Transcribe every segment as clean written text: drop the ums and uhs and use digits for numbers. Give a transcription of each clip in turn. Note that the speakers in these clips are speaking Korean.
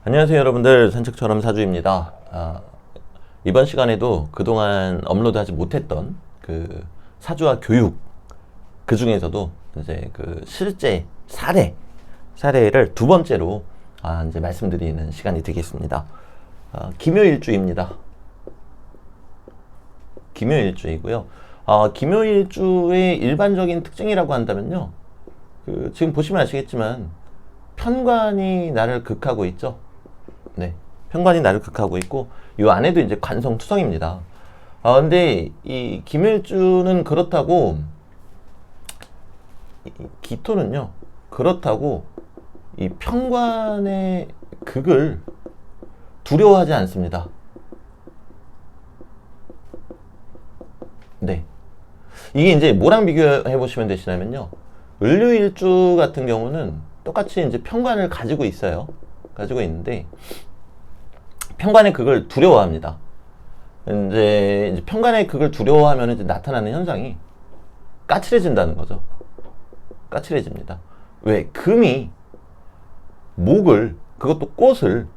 안녕하세요 여러분들, 산책처럼 사주입니다. 이번 시간에도 그동안 업로드하지 못했던 그 사주와 교육, 그 중에서도 이제 그 실제 사례를 두 번째로 이제 말씀드리는 시간이 되겠습니다. 기묘일주입니다. 기묘일주이고요. 기묘일주의 일반적인 특징이라고 한다면요, 지금 보시면 아시겠지만 편관이 나를 극하고 있죠. 네, 편관이 나를 극하고 있고, 이 안에도 이제 관성투성입니다. 근데 이 기묘일주는 그렇다고, 기토는요, 그렇다고 이 편관의 극을 두려워하지 않습니다. 네, 이게 이제 뭐랑 비교해 보시면 되시냐면요, 을류일주 같은 경우는 똑같이 이제 편관을 가지고 있어요. 가지고 있는데 편관의 극을 두려워합니다. 이제 편관의 극을 두려워하면 이제 나타나는 현상이 까칠해진다는 거죠. 까칠해집니다. 왜? 금이 목을, 그것도 꽃을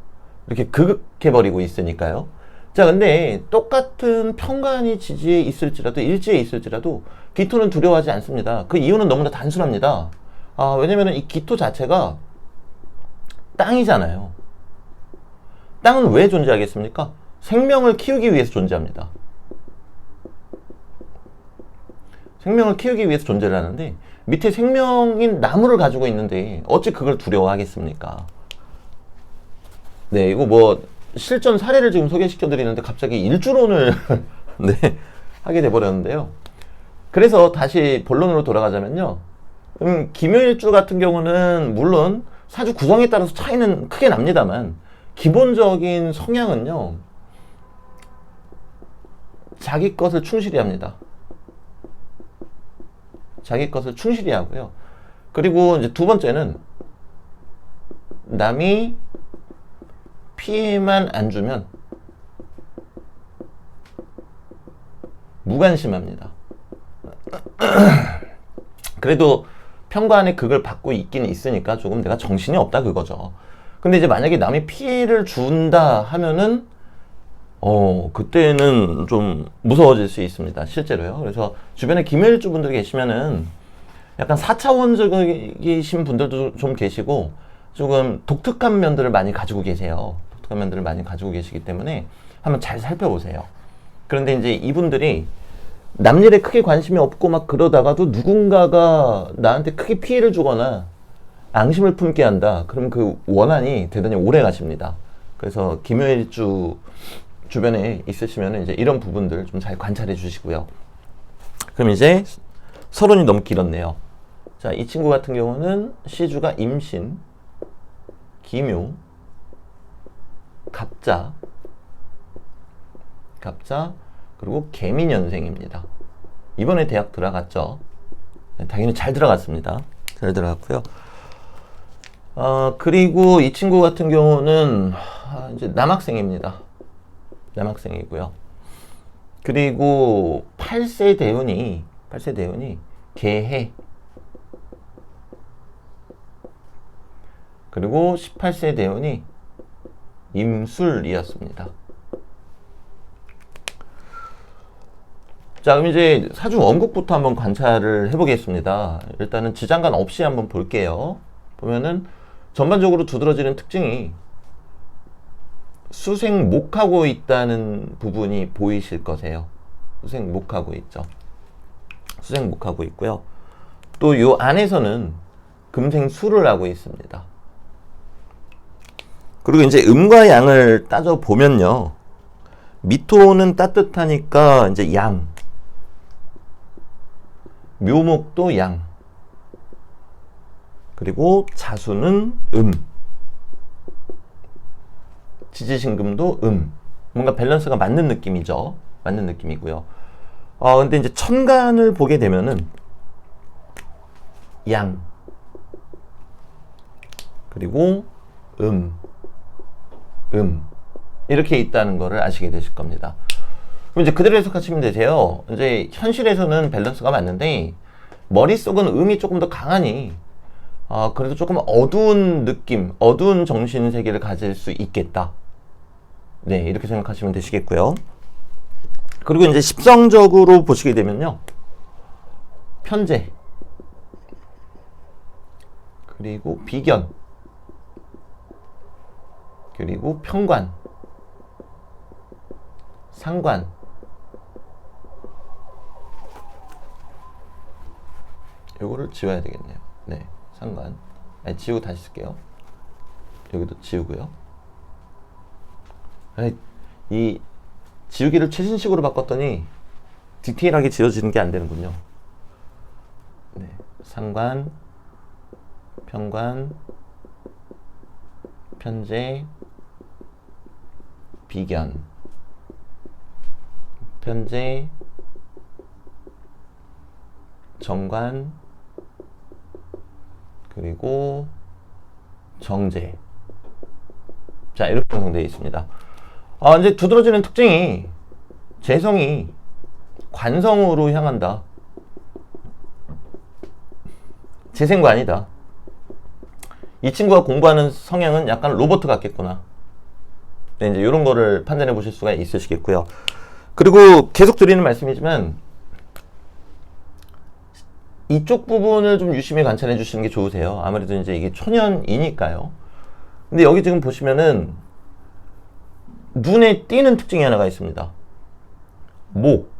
이렇게 극해버리고 있으니까요. 자, 근데 똑같은 편관이 지지에 있을지라도, 일지에 있을지라도 기토는 두려워하지 않습니다. 그 이유는 너무나 단순합니다. 왜냐면은 이 기토 자체가 땅이잖아요. 땅은 왜 존재하겠습니까? 생명을 키우기 위해서 존재합니다. 생명을 키우기 위해서 존재를 하는데, 밑에 생명인 나무를 가지고 있는데 어찌 그걸 두려워하겠습니까? 네, 이거 뭐 실전 사례를 지금 소개시켜 드리는데 갑자기 일주론을 네, 하게 돼 버렸는데요. 그래서 다시 본론으로 돌아가자면요, 기묘일주 같은 경우는 물론 사주 구성에 따라서 차이는 크게 납니다만, 기본적인 성향은요, 자기 것을 충실히 합니다. 자기 것을 충실히 하고요. 그리고 이제 두 번째는 남이 피해만 안 주면 무관심합니다. 그래도 편관의 극을 받고 있긴 있으니까 조금 내가 정신이 없다 그거죠. 근데 이제 만약에 남이 피해를 준다 하면은 그때는 좀 무서워질 수 있습니다. 실제로요. 그래서 주변에 기묘일주 분들 계시면은 약간 4차원적이신 분들도 좀 계시고, 조금 독특한 면들을 많이 가지고 계세요. 독특한 면들을 많이 가지고 계시기 때문에 한번 잘 살펴보세요. 그런데 이제 이분들이 남일에 크게 관심이 없고 막 그러다가도 누군가가 나한테 크게 피해를 주거나 앙심을 품게 한다. 그럼 그 원한이 대단히 오래 가십니다. 그래서 기묘일주 주변에 있으시면 이제 이런 부분들 좀 잘 관찰해 주시고요. 그럼 이제 서론이 너무 길었네요. 자, 이 친구 같은 경우는 시주가 임신, 기묘, 갑자, 그리고 개미년생입니다. 이번에 대학 들어갔죠. 당연히 잘 들어갔습니다. 잘 들어갔고요. 그리고 이 친구 같은 경우는 이제 남학생입니다. 남학생이고요. 그리고 8세 대운이 개해, 그리고 18세 대운이 임술이었습니다. 자, 그럼 이제 사주 원국부터 한번 관찰을 해보겠습니다. 일단은 지장간 없이 한번 볼게요. 보면은 전반적으로 두드러지는 특징이 수생목하고 있다는 부분이 보이실 거세요. 수생목하고 있죠. 수생목하고 있고요. 또 요 안에서는 금생수를 하고 있습니다. 그리고 이제 음과 양을 따져 보면요, 미토는 따뜻하니까 이제 양, 묘목도 양, 그리고 자수는 지지신금도 뭔가 밸런스가 맞는 느낌이죠. 맞는 느낌이고요. 근데 이제 천간을 보게 되면은 양, 그리고 이렇게 있다는 거를 아시게 되실 겁니다. 그럼 이제 그대로 해석하시면 되세요. 이제 현실에서는 밸런스가 맞는데 머릿속은 음이 조금 더 강하니 그래도 조금 어두운 느낌, 어두운 정신세계를 가질 수 있겠다. 네, 이렇게 생각하시면 되시겠고요. 그리고 이제 십성적으로 보시게 되면요. 편재, 그리고 비견, 그리고 편관, 상관, 요거를 지워야 되겠네요. 네, 상관. 아니, 지우고 다시 쓸게요. 여기도 지우고요. 아니, 이 지우기를 최신식으로 바꿨더니 디테일하게 지워지는 게 안 되는군요. 네, 상관, 편관, 편재, 비견, 편재, 정관, 그리고 정재. 자, 이렇게 구성되어 있습니다. 이제 두드러지는 특징이 재성이 관성으로 향한다. 재생과 아니다. 이 친구가 공부하는 성향은 약간 로봇 같겠구나. 네, 이제 이런 거를 판단해 보실 수가 있으시겠고요. 그리고 계속 드리는 말씀이지만 이쪽 부분을 좀 유심히 관찰해 주시는 게 좋으세요. 아무래도 이제 이게 초년이니까요. 근데 여기 지금 보시면은 눈에 띄는 특징이 하나가 있습니다. 목,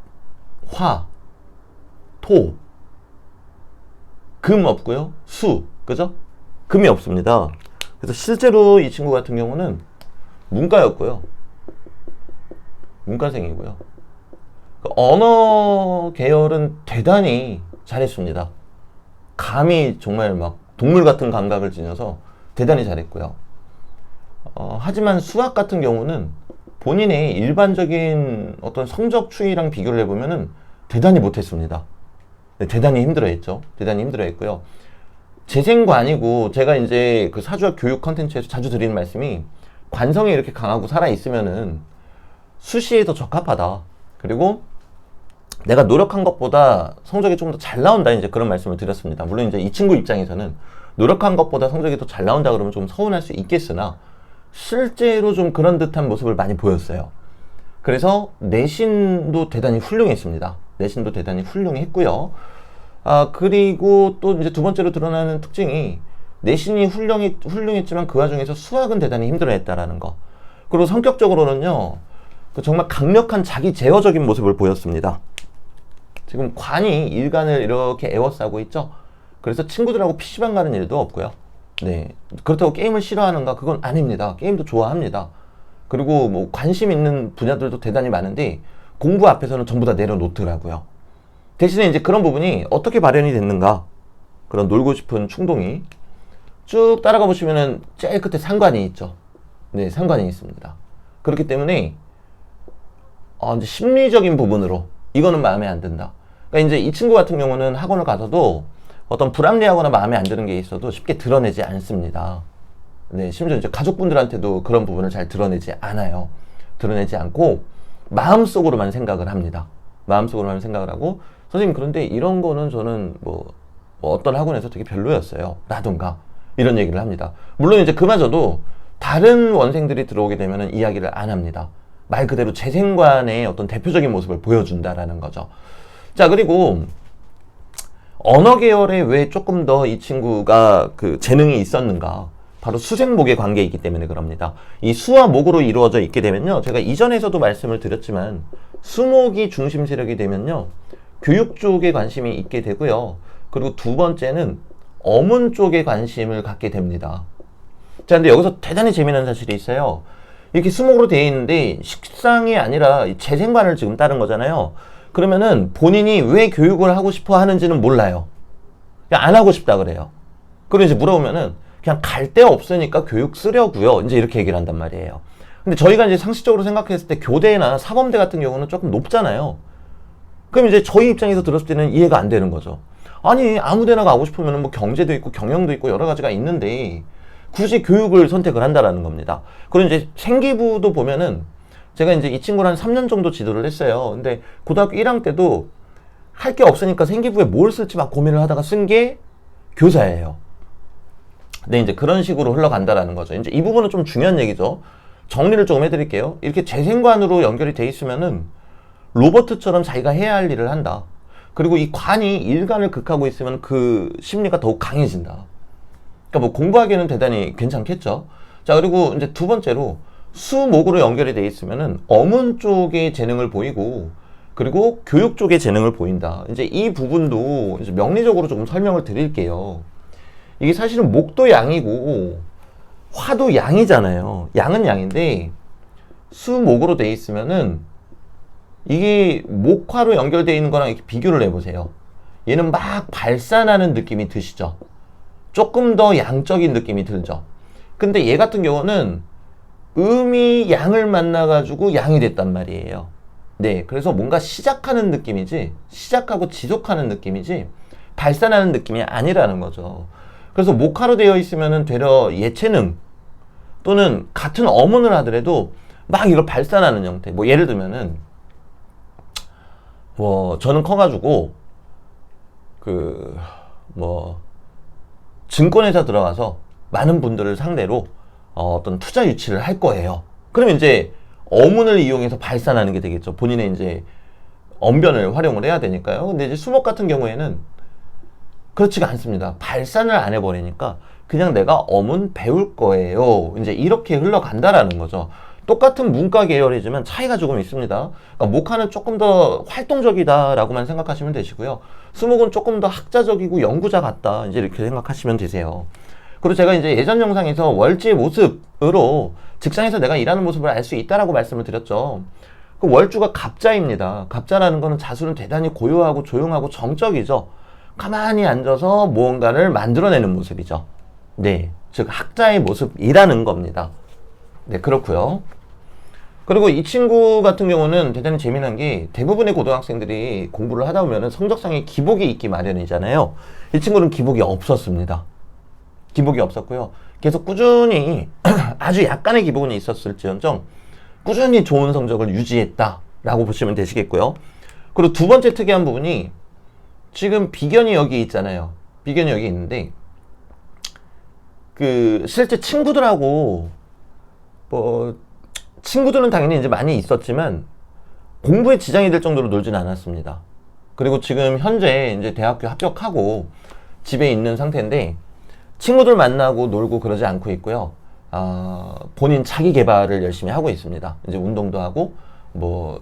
화, 토, 금 없고요. 수, 그죠? 금이 없습니다. 그래서 실제로 이 친구 같은 경우는 문과였고요. 문과생이고요. 언어 계열은 대단히 잘했습니다. 감이 정말 막 동물 같은 감각을 지녀서 대단히 잘했고요. 하지만 수학 같은 경우는 본인의 일반적인 어떤 성적 추이랑 비교를 해보면은 대단히 못했습니다. 네, 대단히 힘들어했죠. 대단히 힘들어했고요. 재생관이고 제가 이제 그 사주학 교육 컨텐츠에서 자주 드리는 말씀이 관성이 이렇게 강하고 살아있으면은 수시에 더 적합하다. 그리고 내가 노력한 것보다 성적이 좀 더 잘 나온다. 이제 그런 말씀을 드렸습니다. 물론 이제 이 친구 입장에서는 노력한 것보다 성적이 더 잘 나온다 그러면 좀 서운할 수 있겠으나 실제로 좀 그런 듯한 모습을 많이 보였어요. 그래서 내신도 대단히 훌륭했습니다. 내신도 대단히 훌륭했고요. 그리고 또 이제 두 번째로 드러나는 특징이 내신이 훌륭했지만 그 와중에서 수학은 대단히 힘들어했다라는 거. 그리고 성격적으로는요, 정말 강력한 자기 제어적인 모습을 보였습니다. 지금 관이 일간을 이렇게 에워싸고 있죠. 그래서 친구들하고 PC방 가는 일도 없고요. 네, 그렇다고 게임을 싫어하는가? 그건 아닙니다. 게임도 좋아합니다. 그리고 뭐 관심 있는 분야들도 대단히 많은데 공부 앞에서는 전부 다 내려놓더라고요. 대신에 이제 그런 부분이 어떻게 발현이 됐는가? 그런 놀고 싶은 충동이 쭉 따라가 보시면은 제일 끝에 상관이 있죠. 네, 상관이 있습니다. 그렇기 때문에 이제 심리적인 부분으로 이거는 마음에 안 든다. 그러니까 이제 이 친구 같은 경우는 학원을 가서도 어떤 불합리하거나 마음에 안 드는 게 있어도 쉽게 드러내지 않습니다. 네, 심지어 이제 가족분들한테도 그런 부분을 잘 드러내지 않아요. 드러내지 않고 마음속으로만 생각을 합니다. 마음속으로만 생각을 하고 선생님 그런데 이런 거는 저는 뭐 어떤 학원에서 되게 별로였어요. 라든가 이런 얘기를 합니다. 물론 이제 그마저도 다른 원생들이 들어오게 되면은 이야기를 안 합니다. 말 그대로 재생관의 어떤 대표적인 모습을 보여준다라는 거죠. 자, 그리고 언어 계열에 왜 조금 더 이 친구가 그 재능이 있었는가? 바로 수생목의 관계이기 때문에 그럽니다. 이 수와 목으로 이루어져 있게 되면요. 제가 이전에서도 말씀을 드렸지만 수목이 중심 세력이 되면요. 교육 쪽에 관심이 있게 되고요. 그리고 두 번째는 어문 쪽에 관심을 갖게 됩니다. 자, 근데 여기서 대단히 재미난 사실이 있어요. 이렇게 수목으로 되어 있는데 식상이 아니라 재생관을 지금 따른 거잖아요. 그러면은 본인이 왜 교육을 하고 싶어 하는지는 몰라요. 그냥 안 하고 싶다 그래요. 그리고 이제 물어보면은 그냥 갈 데 없으니까 교육 쓰려고요. 이제 이렇게 얘기를 한단 말이에요. 근데 저희가 이제 상식적으로 생각했을 때 교대나 사범대 같은 경우는 조금 높잖아요. 그럼 이제 저희 입장에서 들었을 때는 이해가 안 되는 거죠. 아니, 아무 데나 가고 싶으면 뭐 경제도 있고 경영도 있고 여러 가지가 있는데 굳이 교육을 선택을 한다라는 겁니다. 그리고 이제 생기부도 보면은 제가 이제 이 친구를 한 3년 정도 지도를 했어요. 근데 고등학교 1학년 때도 할 게 없으니까 생기부에 뭘 쓸지 막 고민을 하다가 쓴 게 교사예요. 근데 이제 그런 식으로 흘러간다라는 거죠. 이제 이 부분은 좀 중요한 얘기죠. 정리를 조금 해드릴게요. 이렇게 재생관으로 연결이 돼 있으면은 로버트처럼 자기가 해야 할 일을 한다. 그리고 이 관이 일관을 극하고 있으면 그 심리가 더욱 강해진다. 그러니까 뭐 공부하기에는 대단히 괜찮겠죠. 자, 그리고 이제 두 번째로 수목으로 연결이 돼 있으면은 어문 쪽의 재능을 보이고, 그리고 교육 쪽의 재능을 보인다. 이제 이 부분도 이제 명리적으로 조금 설명을 드릴게요. 이게 사실은 목도 양이고 화도 양이잖아요. 양은 양인데 수목으로 돼 있으면은 이게 목화로 연결되어 있는 거랑 이렇게 비교를 해보세요. 얘는 막 발산하는 느낌이 드시죠? 조금 더 양적인 느낌이 들죠? 근데 얘 같은 경우는 음이 양을 만나가지고 양이 됐단 말이에요. 네, 그래서 뭔가 시작하는 느낌이지, 시작하고 지속하는 느낌이지, 발산하는 느낌이 아니라는 거죠. 그래서 목화로 되어 있으면은 되려 예체능 또는 같은 어문을 하더라도 막 이걸 발산하는 형태. 뭐 예를 들면은 뭐 저는 커가지고 증권회사 들어가서 많은 분들을 상대로 어떤 투자 유치를 할 거예요. 그러면 이제 어문을 이용해서 발산하는 게 되겠죠. 본인의 이제 언변을 활용을 해야 되니까요. 근데 이제 수목 같은 경우에는 그렇지가 않습니다. 발산을 안 해버리니까 그냥 내가 어문 배울 거예요. 이제 이렇게 흘러간다라는 거죠. 똑같은 문과 계열이지만 차이가 조금 있습니다. 그러니까 목화는 조금 더 활동적이다라고만 생각하시면 되시고요. 수목은 조금 더 학자적이고 연구자 같다. 이제 이렇게 생각하시면 되세요. 그리고 제가 이제 예전 영상에서 월지의 모습으로 직장에서 내가 일하는 모습을 알 수 있다라고 말씀을 드렸죠. 그 월주가 갑자입니다. 갑자라는 거는 자수는 대단히 고요하고 조용하고 정적이죠. 가만히 앉아서 무언가를 만들어내는 모습이죠. 네, 즉 학자의 모습이라는 겁니다. 네, 그렇고요. 그리고 이 친구 같은 경우는 대단히 재미난 게 대부분의 고등학생들이 공부를 하다 보면 성적상에 기복이 있기 마련이잖아요. 이 친구는 기복이 없었습니다. 기복이 없었고요. 계속 꾸준히 아주 약간의 기복은 있었을지언정 꾸준히 좋은 성적을 유지했다라고 보시면 되시겠고요. 그리고 두 번째 특이한 부분이 지금 비견이 여기 있잖아요. 비견이 여기 있는데 실제 친구들하고 친구들은 당연히 이제 많이 있었지만 공부에 지장이 될 정도로 놀진 않았습니다. 그리고 지금 현재 이제 대학교 합격하고 집에 있는 상태인데 친구들 만나고 놀고 그러지 않고 있고요. 본인 자기 개발을 열심히 하고 있습니다. 이제 운동도 하고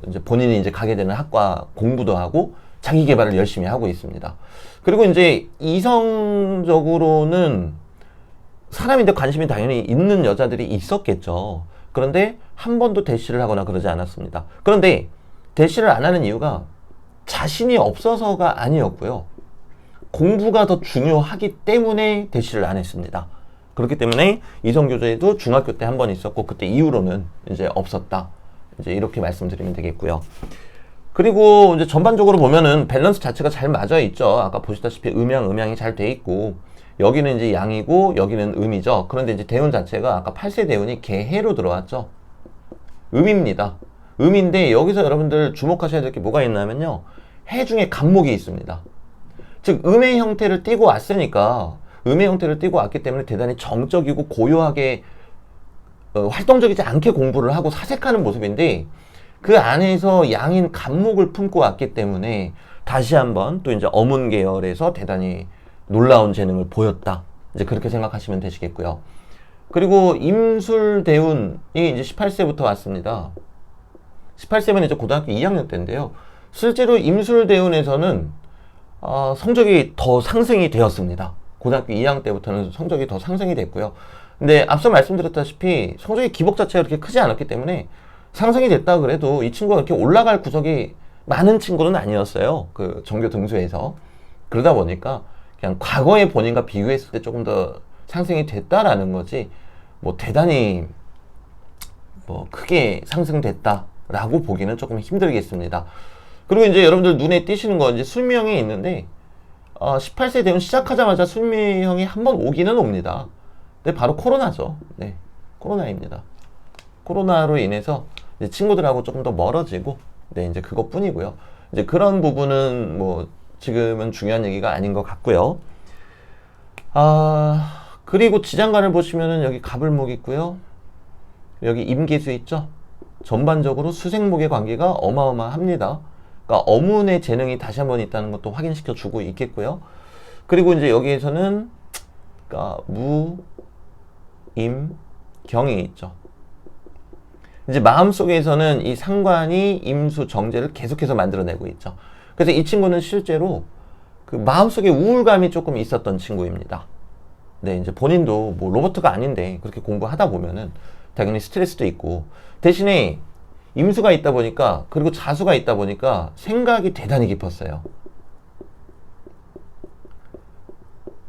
이제 본인이 이제 가게 되는 학과 공부도 하고 자기 개발을 열심히 하고 있습니다. 그리고 이제 이성적으로는 사람인데 관심이 당연히 있는 여자들이 있었겠죠. 그런데 한 번도 대시를 하거나 그러지 않았습니다. 그런데 대시를 안 하는 이유가 자신이 없어서가 아니었고요. 공부가 더 중요하기 때문에 대시를 안 했습니다. 그렇기 때문에 이성교제도 중학교 때 한 번 있었고 그때 이후로는 이제 없었다. 이제 이렇게 말씀드리면 되겠고요. 그리고 이제 전반적으로 보면은 밸런스 자체가 잘 맞아 있죠. 아까 보시다시피 음양이 잘 돼 있고 여기는 이제 양이고 여기는 음이죠. 그런데 이제 대운 자체가 아까 8세 대운이 개해로 들어왔죠. 음입니다. 음인데 여기서 여러분들 주목하셔야 될 게 뭐가 있냐면요. 해 중에 간목이 있습니다. 즉 음의 형태를 띠고 왔으니까 음의 형태를 띠고 왔기 때문에 대단히 정적이고 고요하게 활동적이지 않게 공부를 하고 사색하는 모습인데 그 안에서 양인 간목을 품고 왔기 때문에 다시 한번 또 이제 어문 계열에서 대단히 놀라운 재능을 보였다. 이제 그렇게 생각하시면 되시겠고요. 그리고 임술대운이 이제 18세부터 왔습니다. 18세면 이제 고등학교 2학년 때인데요. 실제로 임술대운에서는 성적이 더 상승이 되었습니다. 고등학교 2학년 때부터는 성적이 더 상승이 됐고요. 근데 앞서 말씀드렸다시피 성적의 기복 자체가 그렇게 크지 않았기 때문에 상승이 됐다 그래도 이 친구가 그렇게 올라갈 구석이 많은 친구는 아니었어요. 그 전교 등수에서. 그러다 보니까 그냥 과거의 본인과 비교했을 때 조금 더 상승이 됐다라는 거지 대단히 크게 상승됐다라고 보기는 조금 힘들겠습니다. 그리고 이제 여러분들 눈에 띄시는 건 이제 술미형이 있는데 18세 되면 시작하자마자 술미형이 한번 오기는 옵니다. 근데 바로 코로나죠. 네, 코로나입니다. 코로나로 인해서 이제 친구들하고 조금 더 멀어지고, 네, 이제 그것뿐이고요. 이제 그런 부분은 지금은 중요한 얘기가 아닌 것 같고요. 그리고 지장간을 보시면은 여기 갑을목 있고요. 여기 임계수 있죠? 전반적으로 수생목의 관계가 어마어마합니다. 그러니까 어문의 재능이 다시 한번 있다는 것도 확인시켜 주고 있겠고요. 그리고 이제 여기에서는 그러니까 무, 임, 경이 있죠. 이제 마음속에서는 이 상관이 임수, 정제를 계속해서 만들어내고 있죠. 그래서 이 친구는 실제로 그 마음속에 우울감이 조금 있었던 친구입니다. 네, 이제 본인도 뭐 로버트가 아닌데 그렇게 공부하다 보면은 당연히 스트레스도 있고, 대신에 임수가 있다 보니까, 그리고 자수가 있다 보니까 생각이 대단히 깊었어요.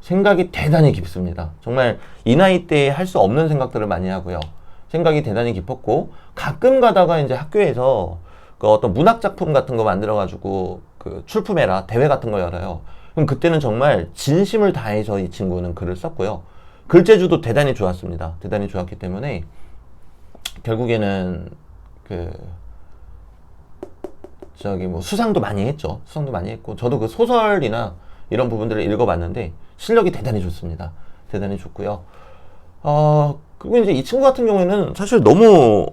생각이 대단히 깊습니다. 정말 이 나이 때에 할 수 없는 생각들을 많이 하고요. 생각이 대단히 깊었고, 가끔 가다가 이제 학교에서 그 어떤 문학 작품 같은 거 만들어가지고 그 출품해라 대회 같은 거 열어요. 그럼 그때는 정말 진심을 다해서 이 친구는 글을 썼고요. 글재주도 대단히 좋았습니다. 대단히 좋았기 때문에 결국에는 그 저기 뭐 수상도 많이 했죠. 수상도 많이 했고, 저도 그 소설이나 이런 부분들을 읽어봤는데 실력이 대단히 좋습니다. 대단히 좋고요. 그리고 이제 이 친구 같은 경우에는 사실 너무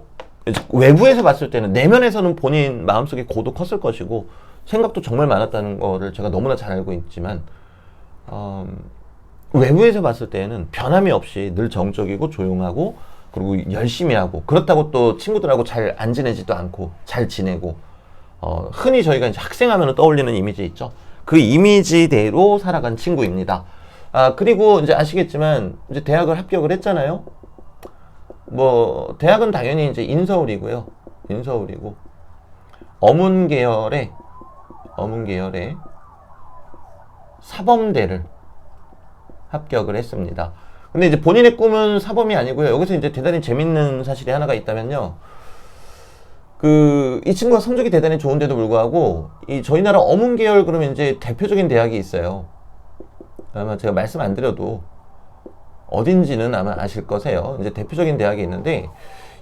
외부에서 봤을 때는, 내면에서는 본인 마음속에 고도 컸을 것이고 생각도 정말 많았다는 거를 제가 너무나 잘 알고 있지만, 외부에서 봤을 때는 변함이 없이 늘 정적이고 조용하고, 그리고 열심히 하고, 그렇다고 또 친구들하고 잘 안 지내지도 않고 잘 지내고, 흔히 저희가 이제 학생하면 떠올리는 이미지 있죠. 그 이미지대로 살아간 친구입니다. 그리고 이제 아시겠지만 이제 대학을 합격을 했잖아요. 뭐 대학은 당연히 이제 인서울이고요. 인서울이고 어문 계열의 사범대를 합격을 했습니다. 근데 이제 본인의 꿈은 사범이 아니고요. 여기서 이제 대단히 재밌는 사실이 하나가 있다면요. 이 친구가 성적이 대단히 좋은데도 불구하고, 저희 나라 어문 계열 그러면 이제 대표적인 대학이 있어요. 아마 제가 말씀 안 드려도 어딘지는 아마 아실 거세요. 이제 대표적인 대학이 있는데,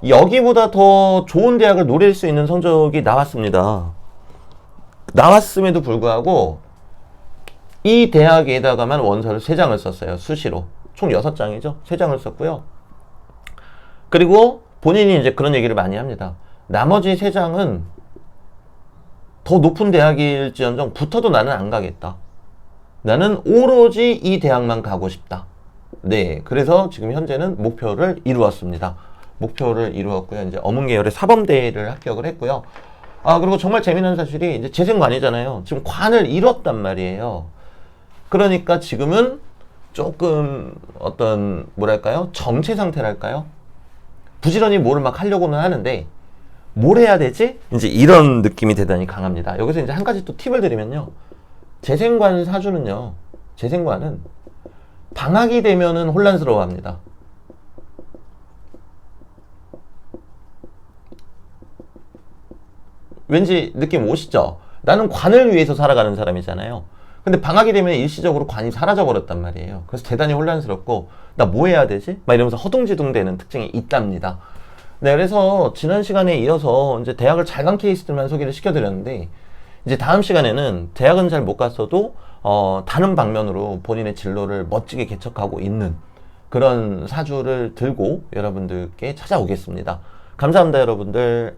여기보다 더 좋은 대학을 노릴 수 있는 성적이 나왔습니다. 나왔음에도 불구하고, 이 대학에다가만 원서를 3장을 썼어요. 수시로. 총 6장이죠. 3장을 썼고요. 그리고 본인이 이제 그런 얘기를 많이 합니다. 나머지 3장은 더 높은 대학일지언정 붙어도 나는 안 가겠다. 나는 오로지 이 대학만 가고 싶다. 네, 그래서 지금 현재는 목표를 이루었습니다. 목표를 이루었고요. 이제 어문 계열의 사범대를 합격을 했고요. 그리고 정말 재미난 사실이, 이제 재생관이잖아요. 지금 관을 잃었단 말이에요. 그러니까 지금은 조금 어떤 뭐랄까요? 정체 상태랄까요? 부지런히 뭐를 막 하려고는 하는데 뭘 해야 되지? 이제 이런 느낌이 대단히 강합니다. 여기서 이제 한 가지 또 팁을 드리면요. 재생관 사주는요. 재생관은 방학이 되면은 혼란스러워 합니다. 왠지 느낌 오시죠? 나는 관을 위해서 살아가는 사람이잖아요. 근데 방학이 되면 일시적으로 관이 사라져 버렸단 말이에요. 그래서 대단히 혼란스럽고, 나 뭐 해야 되지? 막 이러면서 허둥지둥 되는 특징이 있답니다. 네, 그래서 지난 시간에 이어서 이제 대학을 잘 간 케이스들만 소개를 시켜드렸는데, 이제 다음 시간에는 대학은 잘 못 갔어도 다른 방면으로 본인의 진로를 멋지게 개척하고 있는 그런 사주를 들고 여러분들께 찾아오겠습니다. 감사합니다, 여러분들.